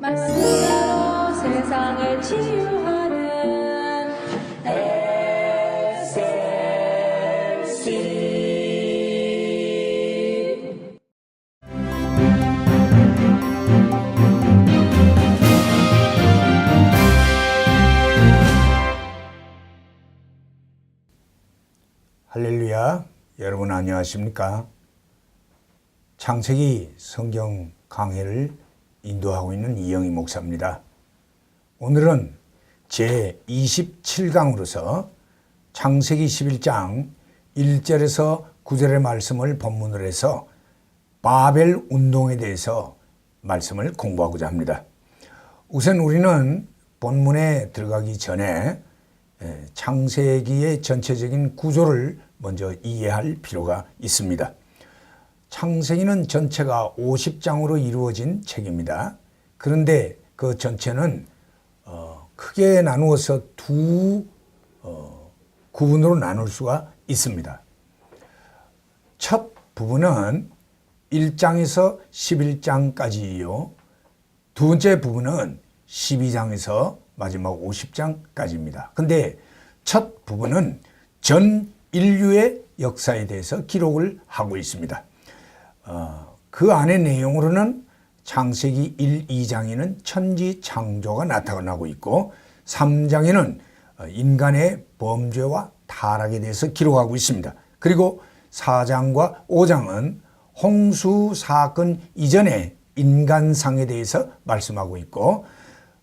말씀으로 세상을 치유하는 SLC. 할렐루야, 여러분 안녕하십니까? 창세기 성경 강해를 인도하고 있는 이영희 목사입니다. 오늘은 제27강으로서 창세기 11장 1절에서 9절의 말씀을 본문으로 해서 바벨 운동에 대해서 말씀을 공부하고자 합니다. 우선 우리는 본문에 들어가기 전에 창세기의 전체적인 구조를 먼저 이해할 필요가 있습니다. 창세기는 전체가 50장으로 이루어진 책입니다. 그런데 그 전체는 크게 나누어서 두 구분으로 나눌 수가 있습니다. 첫 부분은 1장에서 11장까지이요. 두 번째 부분은 12장에서 마지막 50장까지입니다. 근데 첫 부분은 전 인류의 역사에 대해서 기록을 하고 있습니다. 그 안의 내용으로는 창세기 1, 2장에는 천지 창조가 나타나고 있고 3장에는 인간의 범죄와 타락에 대해서 기록하고 있습니다. 그리고 4장과 5장은 홍수 사건 이전의 인간상에 대해서 말씀하고 있고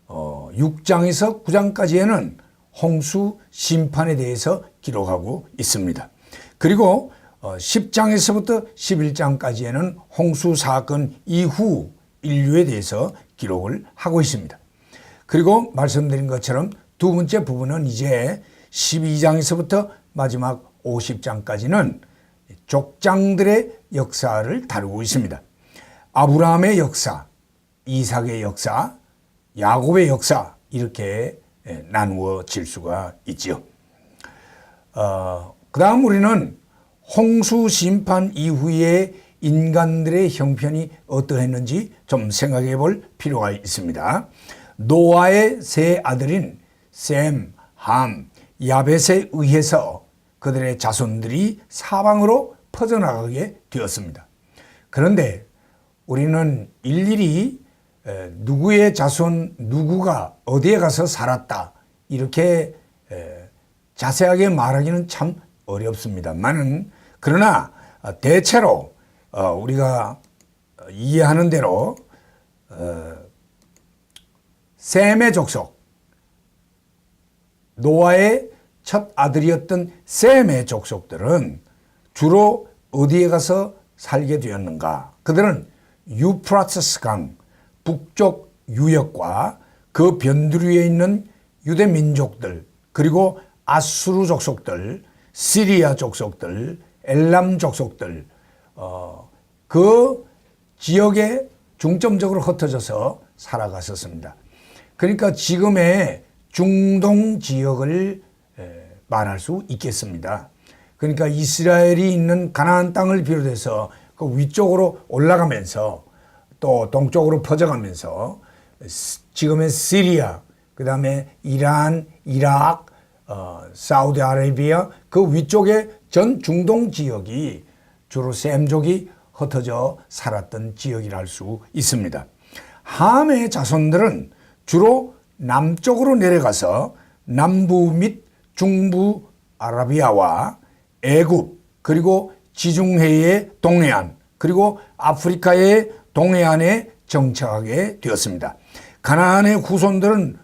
6장에서 9장까지에는 홍수 심판에 대해서 기록하고 있습니다. 그리고 10장에서부터 11장까지에는 홍수 사건 이후 인류에 대해서 기록을 하고 있습니다. 그리고 말씀드린 것처럼 두 번째 부분은 이제 12장에서부터 마지막 50장까지는 족장들의 역사를 다루고 있습니다. 아브라함의 역사, 이삭의 역사, 야곱의 역사 이렇게 나누어질 수가 있지요. 그 다음 우리는 홍수 심판 이후에 인간들의 형편이 어떠했는지 좀 생각해 볼 필요가 있습니다. 노아의 세 아들인 셈, 함, 야벳에 의해서 그들의 자손들이 사방으로 퍼져나가게 되었습니다. 그런데 우리는 일일이 누구의 자손, 누구가 어디에 가서 살았다 이렇게 자세하게 말하기는 참 어렵습니다만은 그러나 대체로 우리가 이해하는 대로 셈의 족속, 노아의 첫 아들이었던 셈의 족속들은 주로 어디에 가서 살게 되었는가? 그들은 유프라테스 강 북쪽 유역과 그 변두리에 있는 유대 민족들, 그리고 아수르 족속들, 시리아 족속들, 엘람 족속들, 그 지역에 중점적으로 흩어져서 살아갔었습니다. 그러니까 지금의 중동 지역을 말할 수 있겠습니다. 그러니까 이스라엘이 있는 가나안 땅을 비롯해서 그 위쪽으로 올라가면서 또 동쪽으로 퍼져가면서 지금의 시리아, 그 다음에 이란, 이라크, 사우디아라비아 그 위쪽의 전 중동 지역이 주로 셈족이 흩어져 살았던 지역이라 할 수 있습니다. 함의 자손들은 주로 남쪽으로 내려가서 남부 및 중부 아라비아와 애굽 그리고 지중해의 동해안 그리고 아프리카의 동해안에 정착하게 되었습니다. 가나안의 후손들은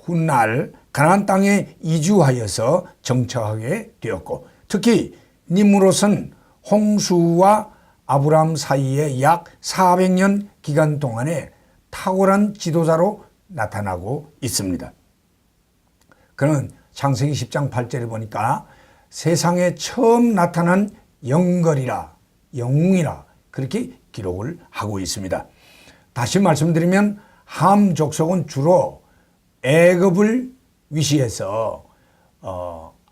훗날 가나안 땅에 이주하여서 정착하게 되었고 특히 니므롯은 홍수와 아브라함 사이에 약 400년 기간 동안에 탁월한 지도자로 나타나고 있습니다. 그는 창세기 10장 8절에 보니까 세상에 처음 나타난 영걸이라 영웅이라 그렇게 기록을 하고 있습니다. 다시 말씀드리면 함 족속은 주로 애굽을 위시해서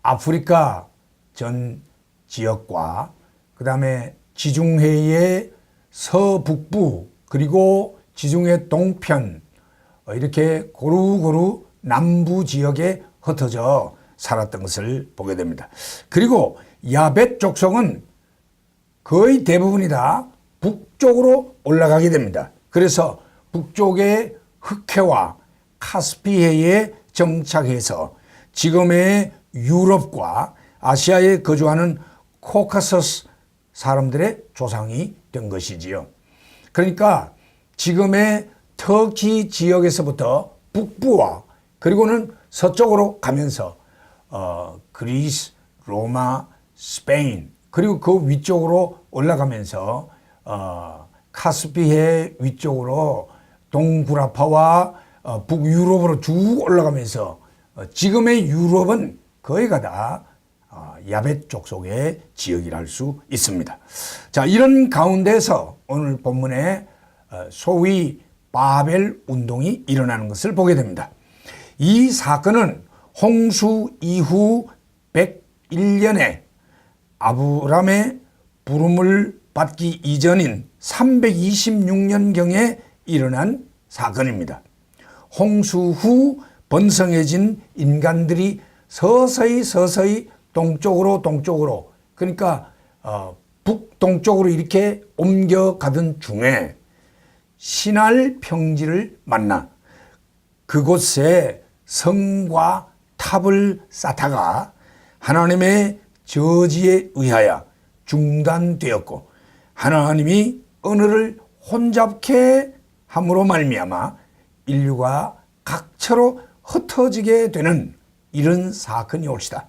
아프리카 전 지역과 그 다음에 지중해의 서북부 그리고 지중해 동편 이렇게 고루고루 남부 지역에 흩어져 살았던 것을 보게 됩니다. 그리고 야벳 족속은 거의 대부분이 다 북쪽으로 올라가게 됩니다. 그래서 북쪽의 흑해와 카스피해에 정착해서 지금의 유럽과 아시아에 거주하는 코카서스 사람들의 조상이 된 것이지요. 그러니까 지금의 터키 지역에서부터 북부와 그리고는 서쪽으로 가면서 그리스, 로마, 스페인 그리고 그 위쪽으로 올라가면서 카스피해 위쪽으로 동구라파와 북유럽으로 쭉 올라가면서 지금의 유럽은 거의가 다 야벳 족속의 지역이라 할 수 있습니다. 자, 이런 가운데서 오늘 본문에 소위 바벨 운동이 일어나는 것을 보게 됩니다. 이 사건은 홍수 이후 101년에 아브람의 부름을 받기 이전인 326년경에 일어난 사건입니다. 홍수 후 번성해진 인간들이 서서히 동쪽으로 그러니까 북동쪽으로 이렇게 옮겨가던 중에 시날 평지를 만나 그곳에 성과 탑을 쌓다가 하나님의 저지에 의하여 중단되었고 하나님이 언어를 혼잡케 함으로 말미암아 인류가 각처로 흩어지게 되는 이런 사건이 올시다.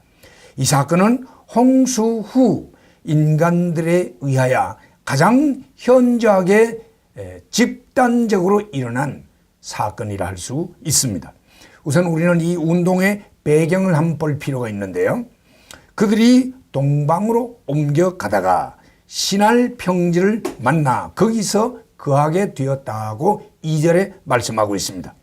이 사건은 홍수 후 인간들에 의하여 가장 현저하게 집단적으로 일어난 사건이라 할 수 있습니다. 우선 우리는 이 운동의 배경을 한번 볼 필요가 있는데요. 그들이 동방으로 옮겨가다가 시날 평지를 만나 거기서 거하게 되었다고 2절에 말씀하고 있습니다.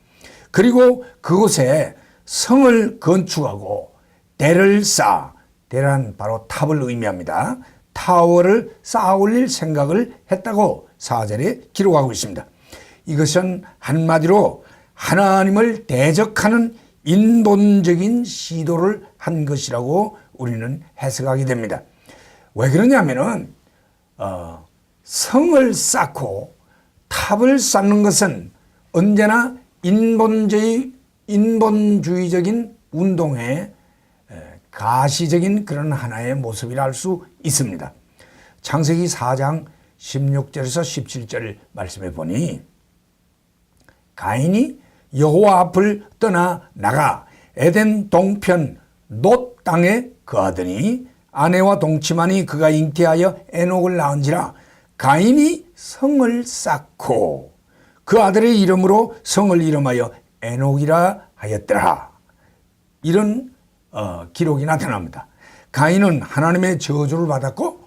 그리고 그곳에 성을 건축하고 대를 쌓아, 대란 바로 탑을 의미합니다. 타워를 쌓아 올릴 생각을 했다고 4절에 기록하고 있습니다. 이것은 한마디로 하나님을 대적하는 인본적인 시도를 한 것이라고 우리는 해석하게 됩니다. 왜 그러냐면은 성을 쌓고 탑을 쌓는 것은 언제나 인본주의적인 운동의 가시적인 그런 하나의 모습이라 할 수 있습니다. 창세기 4장 16절에서 17절 말씀해 보니 가인이 여호와 앞을 떠나 나가 에덴 동편 놋 땅에 거하더니 아내와 동침하니 그가 잉태하여 에녹을 낳은지라 가인이 성을 쌓고 그 아들의 이름으로 성을 이름하여 에녹이라 하였더라. 이런 기록이 나타납니다. 가인은 하나님의 저주를 받았고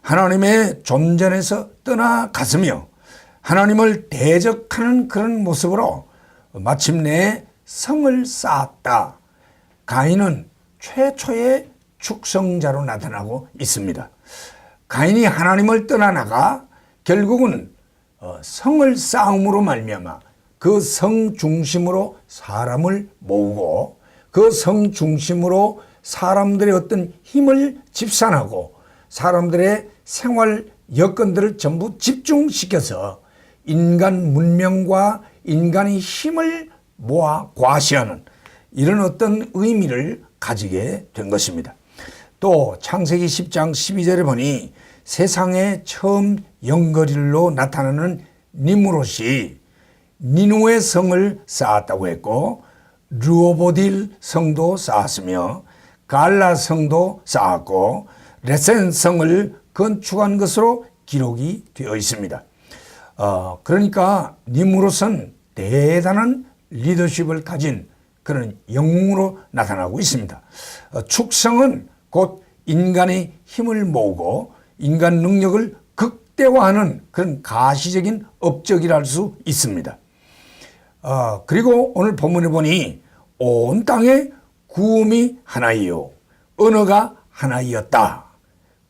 하나님의 존전에서 떠나갔으며 하나님을 대적하는 그런 모습으로 마침내 성을 쌓았다. 가인은 최초의 축성자로 나타나고 있습니다. 가인이 하나님을 떠나나가 결국은 성을 쌓음으로 말미암아 그 성 중심으로 사람을 모으고 그 성 중심으로 사람들의 어떤 힘을 집산하고 사람들의 생활 여건들을 전부 집중시켜서 인간 문명과 인간의 힘을 모아 과시하는 이런 어떤 의미를 가지게 된 것입니다. 또 창세기 10장 12절에 보니 세상에 처음 영거리로 나타나는 니므롯이 니누의 성을 쌓았다고 했고 르호보딜 성도 쌓았으며 갈라 성도 쌓았고 레센 성을 건축한 것으로 기록이 되어 있습니다. 그러니까 니므롯은 대단한 리더십을 가진 그런 영웅으로 나타나고 있습니다. 축성은 곧 인간의 힘을 모으고 인간 능력을 극대화하는 그런 가시적인 업적이라 할 수 있습니다. 그리고 오늘 본문에 보니 온 땅에 구음이 하나이요 언어가 하나이었다.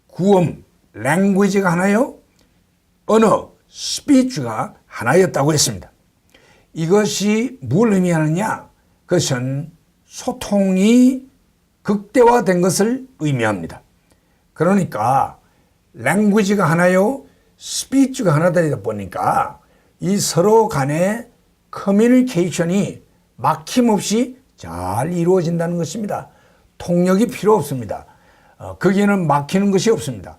구음, 랭귀지가 하나요, 언어, 스피치가 하나였다고 했습니다. 이것이 뭘 의미하느냐? 그것은 소통이 극대화된 것을 의미합니다. 그러니까 랭귀지가 하나요, 스피치가 하나 되다 보니까 이 서로 간의 커뮤니케이션이 막힘없이 잘 이루어진다는 것입니다. 통역이 필요 없습니다. 거기에는 막히는 것이 없습니다.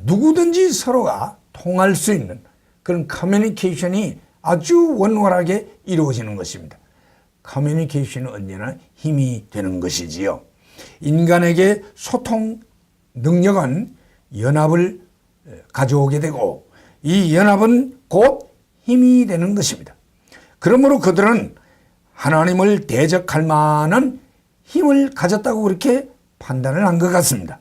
누구든지 서로가 통할 수 있는 그런 커뮤니케이션이 아주 원활하게 이루어지는 것입니다. 커뮤니케이션은 언제나 힘이 되는 것이지요. 인간에게 소통 능력은 연합을 가져오게 되고 이 연합은 곧 힘이 되는 것입니다. 그러므로 그들은 하나님을 대적할 만한 힘을 가졌다고 그렇게 판단을 한 것 같습니다.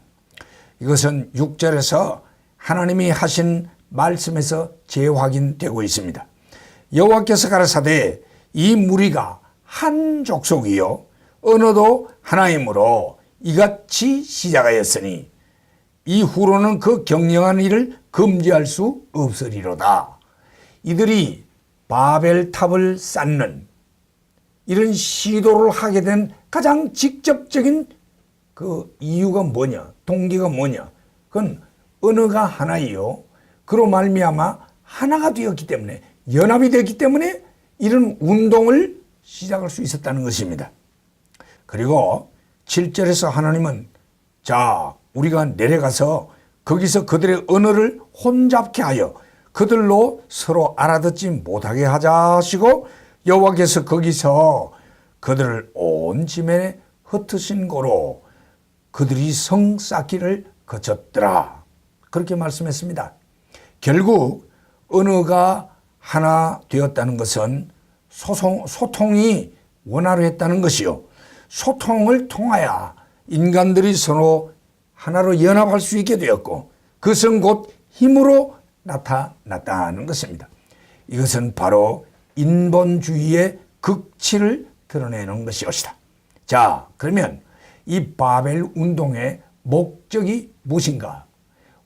이것은 6절에서 하나님이 하신 말씀에서 재확인되고 있습니다. 여호와께서 가라사대 이 무리가 한 족속이요 언어도 하나이므로 이같이 시작하였으니 이후로는 그 경영한 일을 금지할 수 없으리로다. 이들이 바벨탑을 쌓는 이런 시도를 하게 된 가장 직접적인 그 이유가 뭐냐, 동기가 뭐냐, 그건 언어가 하나이요 그로 말미암아 하나가 되었기 때문에, 연합이 되었기 때문에 이런 운동을 시작할 수 있었다는 것입니다. 그리고 7절에서 하나님은 자, 우리가 내려가서 거기서 그들의 언어를 혼잡케 하여 그들로 서로 알아듣지 못하게 하자 하시고, 여호와께서 거기서 그들을 온 지면에 흩으신 고로 그들이 성 쌓기를 거쳤더라. 그렇게 말씀했습니다. 결국 언어가 하나 되었다는 것은 소통이 원활했다는 것이요, 소통을 통하여 인간들이 서로 하나로 연합할 수 있게 되었고 그것은 곧 힘으로 나타났다는 것입니다. 이것은 바로 인본주의의 극치를 드러내는 것이었다. 자, 그러면 이 바벨 운동의 목적이 무엇인가?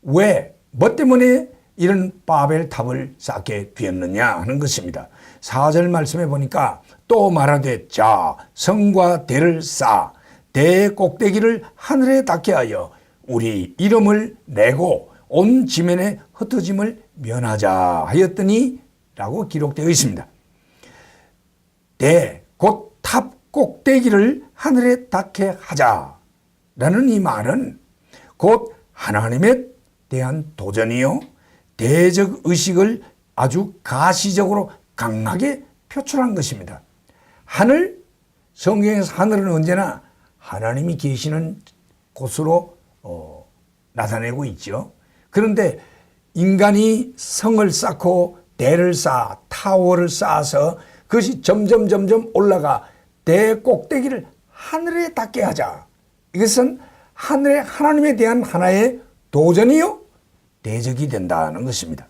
왜, 뭐 때문에 이런 바벨탑을 쌓게 되었느냐 하는 것입니다. 4절 말씀에 보니까 또 말하되 자, 성과 대를 쌓아 대 꼭대기를 하늘에 닿게 하여 우리 이름을 내고 온 지면에 흩어짐을 면하자 하였더니 라고 기록되어 있습니다. 대, 곧 탑 꼭대기를 하늘에 닿게 하자라는 이 말은 곧 하나님에 대한 도전이요, 대적 의식을 아주 가시적으로 강하게 표출한 것입니다. 하늘, 성경에서 하늘은 언제나 하나님이 계시는 곳으로 나타내고 있죠. 그런데 인간이 성을 쌓고 대를 쌓아 타워를 쌓아서 그것이 점점 올라가 대 꼭대기를 하늘에 닿게 하자. 이것은 하늘의 하나님에 대한 하나의 도전이요 대적이 된다는 것입니다.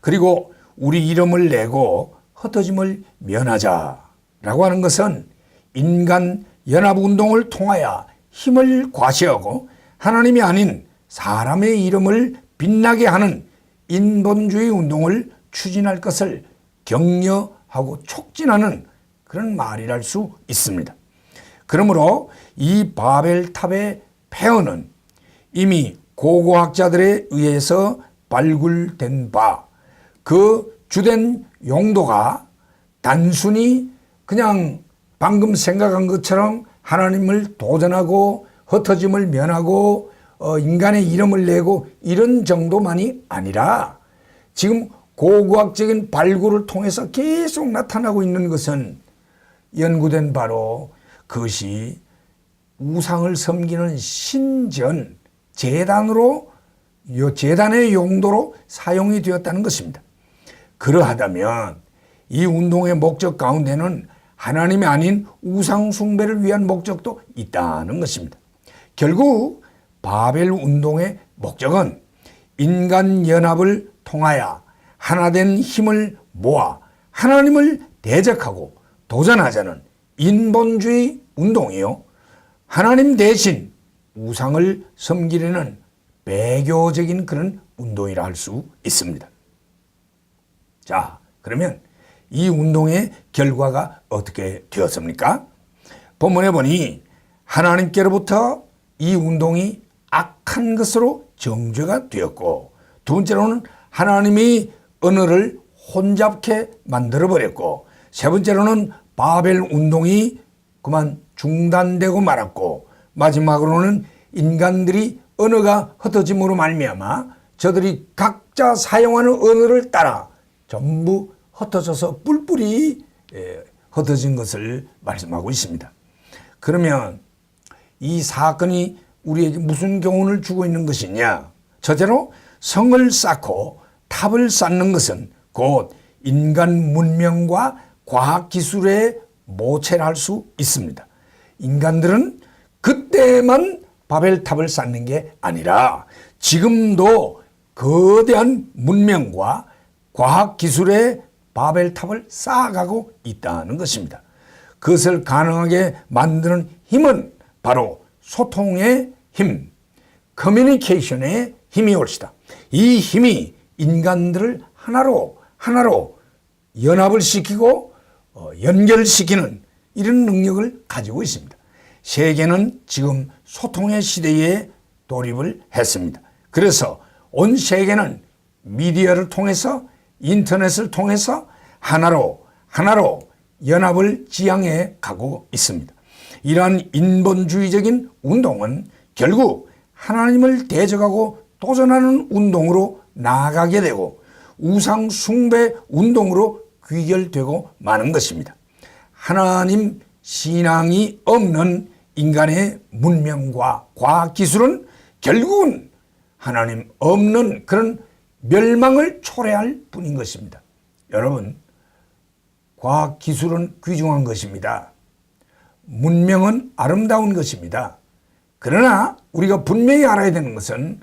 그리고 우리 이름을 내고 흩어짐을 면하자라고 하는 것은 인간 연합운동을 통하여 힘을 과시하고 하나님이 아닌 사람의 이름을 빛나게 하는 인본주의 운동을 추진할 것을 격려하고 촉진하는 그런 말이랄 수 있습니다. 그러므로 이 바벨탑의 폐허는 이미 고고학자들에 의해서 발굴된 바, 그 주된 용도가 단순히 그냥 방금 생각한 것처럼 하나님을 도전하고 흩어짐을 면하고 인간의 이름을 내고 이런 정도만이 아니라 지금 고고학적인 발굴을 통해서 계속 나타나고 있는 것은 연구된 바로 그것이 우상을 섬기는 신전, 제단으로, 제단의 용도로 사용이 되었다는 것입니다. 그러하다면 이 운동의 목적 가운데는 하나님이 아닌 우상 숭배를 위한 목적도 있다는 것입니다. 결국 바벨 운동의 목적은 인간 연합을 통하여 하나된 힘을 모아 하나님을 대적하고 도전하자는 인본주의 운동이요, 하나님 대신 우상을 섬기려는 배교적인 그런 운동이라 할 수 있습니다. 자, 그러면 이 운동의 결과가 어떻게 되었습니까? 본문에 보니 하나님께로부터 이 운동이 악한 것으로 정죄가 되었고, 두 번째로는 하나님이 언어를 혼잡케 만들어버렸고, 세 번째로는 바벨 운동이 그만 중단되고 말았고, 마지막으로는 인간들이 언어가 흩어짐으로 말미암아 저들이 각자 사용하는 언어를 따라 전부 흩어져서 뿔뿔이 흩어진 것을 말씀하고 있습니다. 그러면 이 사건이 우리에게 무슨 교훈을 주고 있는 것이냐? 첫째로 성을 쌓고 탑을 쌓는 것은 곧 인간 문명과 과학기술의 모체를 할 수 있습니다. 인간들은 그때만 바벨탑을 쌓는 게 아니라 지금도 거대한 문명과 과학기술의 바벨탑을 쌓아가고 있다는 것입니다. 그것을 가능하게 만드는 힘은 바로 소통의 힘, 커뮤니케이션의 힘이 옳시다. 이 힘이 인간들을 하나로 연합을 시키고 연결시키는 이런 능력을 가지고 있습니다. 세계는 지금 소통의 시대에 돌입을 했습니다. 그래서 온 세계는 미디어를 통해서, 인터넷을 통해서 하나로 연합을 지향해 가고 있습니다. 이러한 인본주의적인 운동은 결국 하나님을 대적하고 도전하는 운동으로 나아가게 되고 우상 숭배 운동으로 귀결되고 마는 것입니다. 하나님 신앙이 없는 인간의 문명과 과학기술은 결국은 하나님 없는 그런 멸망을 초래할 뿐인 것입니다. 여러분, 과학기술은 귀중한 것입니다. 문명은 아름다운 것입니다. 그러나 우리가 분명히 알아야 되는 것은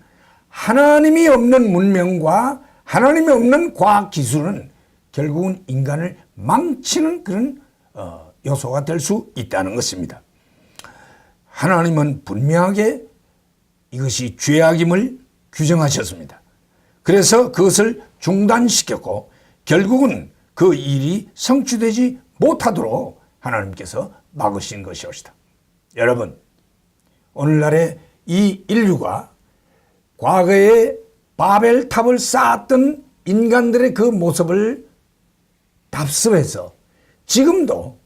하나님이 없는 문명과 하나님이 없는 과학기술은 결국은 인간을 망치는 그런 요소가 될 수 있다는 것입니다. 하나님은 분명하게 이것이 죄악임을 규정하셨습니다. 그래서 그것을 중단시켰고 결국은 그 일이 성취되지 못하도록 하나님께서 막으신 것이옵니다. 여러분, 오늘날의 이 인류가 과거에 바벨탑을 쌓았던 인간들의 그 모습을 답습해서 지금도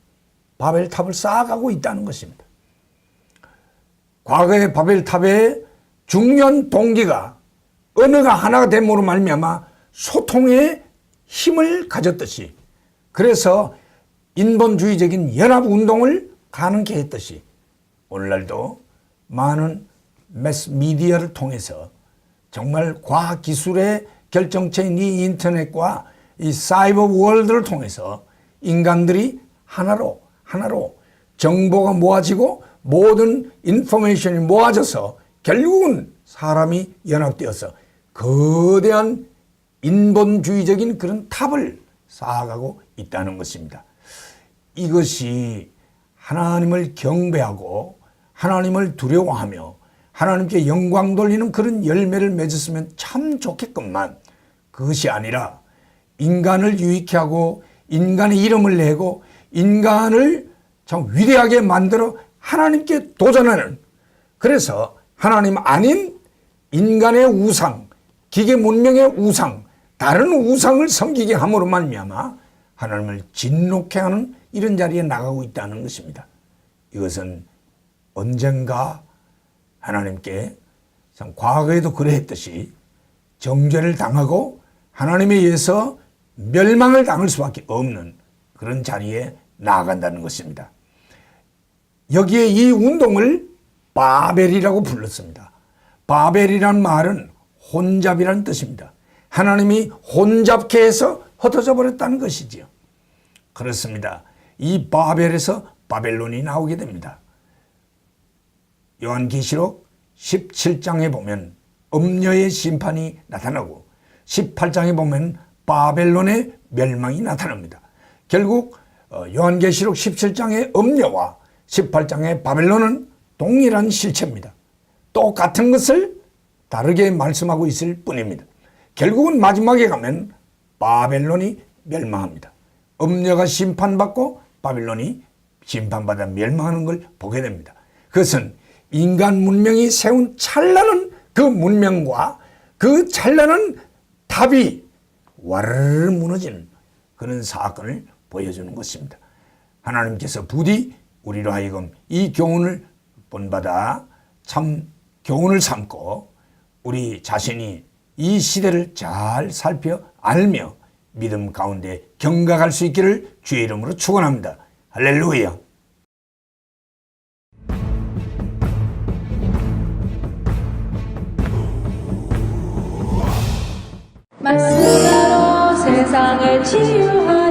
바벨탑을 쌓아가고 있다는 것입니다. 과거의 바벨탑의 중요한 동기가 언어가 하나가 됨으로 말미암아 소통의 힘을 가졌듯이, 그래서 인본주의적인 연합운동을 가능케 했듯이 오늘날도 많은 매스미디어를 통해서 정말 과학기술의 결정체인 이 인터넷과 이 사이버 월드를 통해서 인간들이 하나로 정보가 모아지고 모든 인포메이션이 모아져서 결국은 사람이 연합되어서 거대한 인본주의적인 그런 탑을 쌓아가고 있다는 것입니다. 이것이 하나님을 경배하고 하나님을 두려워하며 하나님께 영광 돌리는 그런 열매를 맺었으면 참 좋겠건만, 그것이 아니라 인간을 유익해 하고 인간의 이름을 내고 인간을 참 위대하게 만들어 하나님께 도전하는, 그래서 하나님 아닌 인간의 우상, 기계 문명의 우상, 다른 우상을 섬기게 함으로 말미암아 하나님을 진노케 하는 이런 자리에 나가고 있다는 것입니다. 이것은 언젠가 하나님께 참 과거에도 그러했듯이 정죄를 당하고 하나님에 의해서 멸망을 당할 수밖에 없는 그런 자리에 나아간다는 것입니다. 여기에 이 운동을 바벨이라고 불렀습니다. 바벨이란 말은 혼잡이라는 뜻입니다. 하나님이 혼잡케 해서 흩어져 버렸다는 것이지요. 그렇습니다. 이 바벨에서 바벨론이 나오게 됩니다. 요한계시록 17장에 보면 음녀의 심판이 나타나고 18장에 보면 바벨론의 멸망이 나타납니다. 결국 요한계시록 17장의 음녀와 18장의 바벨론은 동일한 실체입니다. 똑같은 것을 다르게 말씀하고 있을 뿐입니다. 결국은 마지막에 가면 바벨론이 멸망합니다. 음녀가 심판받고 바빌론이 심판받아 멸망하는 걸 보게 됩니다. 그것은 인간 문명이 세운 찬란한 그 문명과 그 찬란한 답이 와르르 무너지는 그런 사건을 보여주는 것입니다. 하나님께서 부디 우리로 하여금 이 교훈을 본받아 참 교훈을 삼고 우리 자신이 이 시대를 잘 살펴 알며 믿음 가운데 경각할 수 있기를 주의 이름으로 축원합니다. 할렐루야. 말씀으로 세상을 치유하는